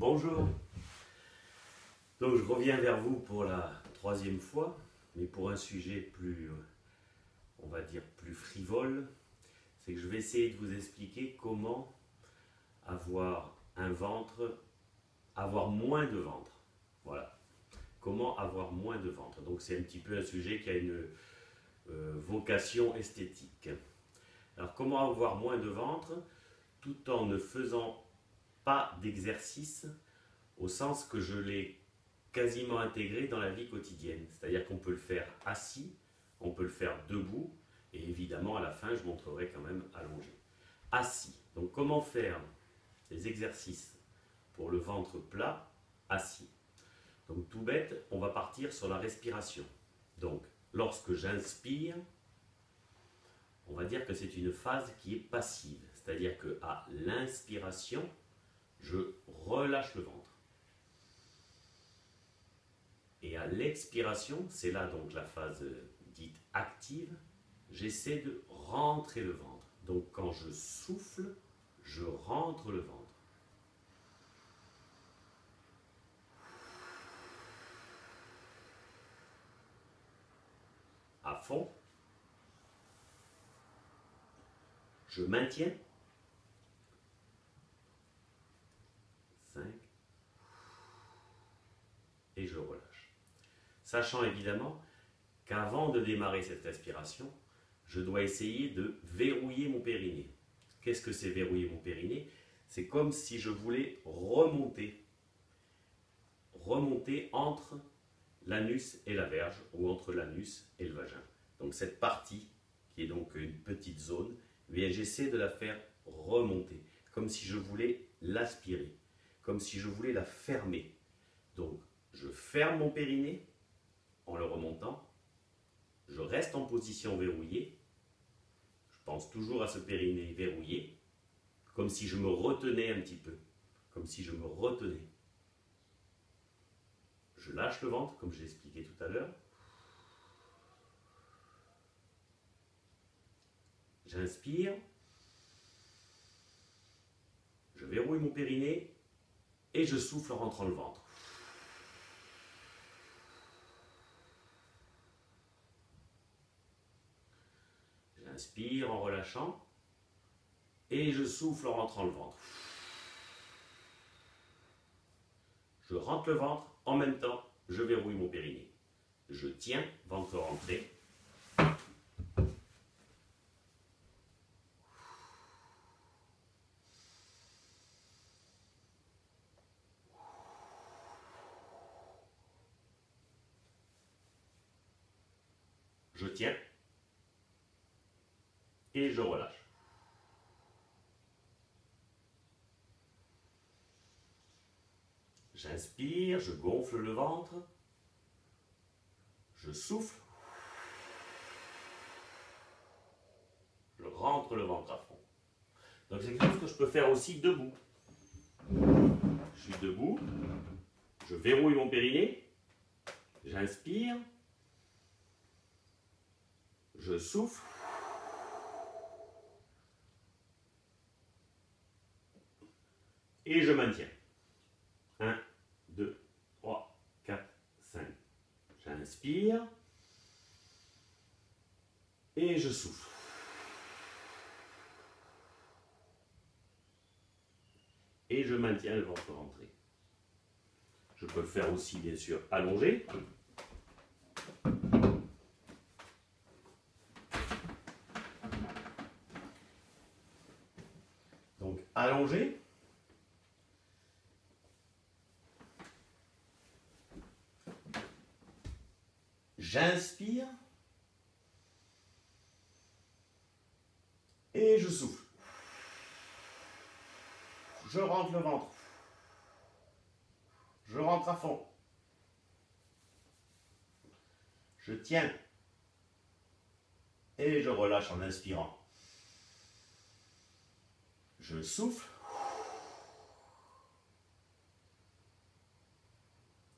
Bonjour. Donc je reviens vers vous pour la troisième fois, mais pour un sujet plus, on va dire, plus frivole. C'est que je vais essayer de vous expliquer comment avoir un ventre, avoir moins de ventre. Voilà. Comment avoir moins de ventre. Donc c'est un petit peu un sujet qui a une vocation esthétique. Alors comment avoir moins de ventre tout en ne faisant pas d'exercice au sens que je l'ai quasiment intégré dans la vie quotidienne. C'est-à-dire qu'on peut le faire assis, on peut le faire debout, et évidemment à la fin je montrerai quand même allongé. Assis. Donc comment faire des exercices pour le ventre plat assis. Donc tout bête, on va partir sur la respiration. Donc lorsque j'inspire, on va dire que c'est une phase qui est passive. C'est-à-dire qu'à l'inspiration, je relâche le ventre. Et à l'expiration, c'est là donc la phase dite active, j'essaie de rentrer le ventre. Donc quand je souffle, je rentre le ventre. À fond. Je maintiens. 5. Et je relâche. Sachant évidemment qu'avant de démarrer cette respiration, je dois essayer de verrouiller mon périnée. Qu'est-ce que c'est verrouiller mon périnée? C'est comme si je voulais remonter entre l'anus et la verge, ou entre l'anus et le vagin. Donc cette partie, qui est donc une petite zone, eh bien j'essaie de la faire remonter, comme si je voulais l'aspirer, comme si je voulais la fermer. Donc je ferme mon périnée en le remontant, je reste en position verrouillée, je pense toujours à ce périnée verrouillé, comme si je me retenais un petit peu, comme si je me retenais. Je lâche le ventre, comme j'ai expliqué tout à l'heure. J'inspire. Je verrouille mon périnée et je souffle en rentrant le ventre. J'inspire en relâchant et je souffle en rentrant le ventre. Je rentre le ventre, en même temps, je verrouille mon périnée. Je tiens, ventre rentré. Je tiens et je relâche. J'inspire, je gonfle le ventre, je souffle, je rentre le ventre à fond. Donc c'est quelque chose que je peux faire aussi debout. Je suis debout, je verrouille mon périnée, j'inspire, je souffle, et je maintiens. 1, 2, 3, 4, 5. J'inspire et je souffle. Et je maintiens le ventre rentré. Je peux le faire aussi bien sûr allongé. Donc allongé. J'inspire et je souffle. Je rentre le ventre. Je rentre à fond. Je tiens et je relâche en inspirant. Je souffle.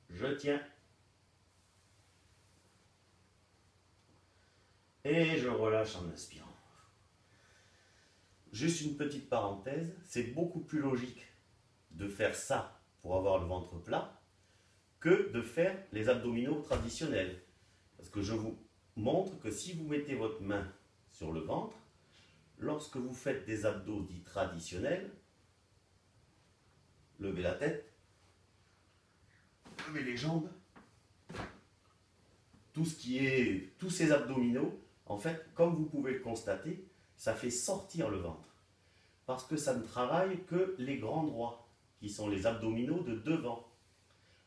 Je tiens. Et je relâche en inspirant. Juste une petite parenthèse, c'est beaucoup plus logique de faire ça pour avoir le ventre plat que de faire les abdominaux traditionnels. Parce que je vous montre que si vous mettez votre main sur le ventre, lorsque vous faites des abdos dits traditionnels, levez la tête, levez les jambes, tous ces abdominaux, en fait, comme vous pouvez le constater, ça fait sortir le ventre. Parce que ça ne travaille que les grands droits, qui sont les abdominaux de devant.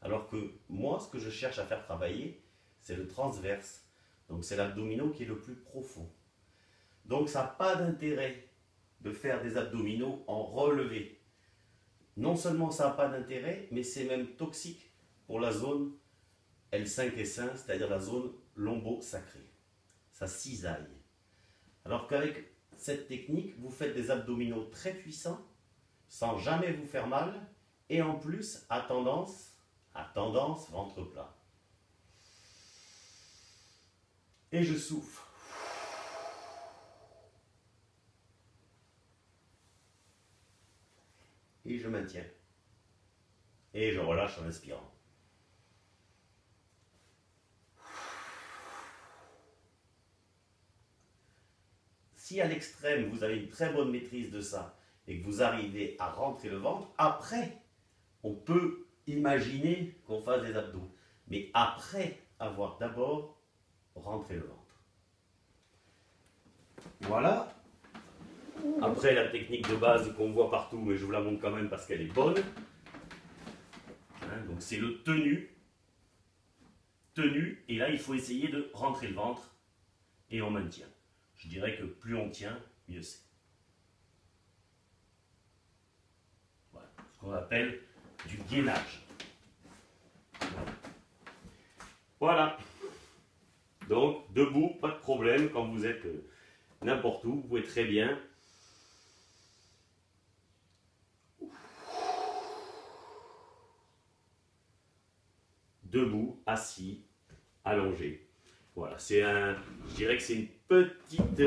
Alors que moi, ce que je cherche à faire travailler, c'est le transverse. Donc c'est l'abdominaux qui est le plus profond. Donc ça n'a pas d'intérêt de faire des abdominaux en relevé. Non seulement ça n'a pas d'intérêt, mais c'est même toxique pour la zone L5-S1, c'est-à-dire la zone lombo-sacrée. Ça cisaille. Alors qu'avec cette technique, vous faites des abdominaux très puissants, sans jamais vous faire mal, et en plus à tendance ventre plat. Et je souffle. Et je maintiens. Et je relâche en inspirant. Si à l'extrême, vous avez une très bonne maîtrise de ça et que vous arrivez à rentrer le ventre, après, on peut imaginer qu'on fasse des abdos. Mais après avoir d'abord rentré le ventre. Voilà. Après, la technique de base qu'on voit partout, mais je vous la montre quand même parce qu'elle est bonne. Hein, donc c'est le tenu. Tenu. Et là, il faut essayer de rentrer le ventre et on maintient. Je dirais que plus on tient, mieux c'est. Voilà, ce qu'on appelle du gainage. Voilà. Donc, debout, pas de problème. Quand vous êtes n'importe où, vous pouvez très bien. Debout, assis, allongé. Voilà, je dirais que c'est une petite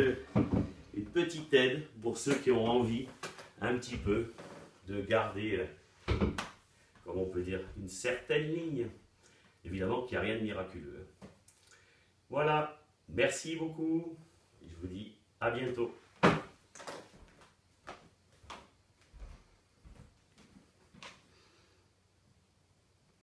aide pour ceux qui ont envie un petit peu de garder, comment on peut dire, une certaine ligne. Évidemment qu'il n'y a rien de miraculeux. Voilà, merci beaucoup. Je vous dis à bientôt.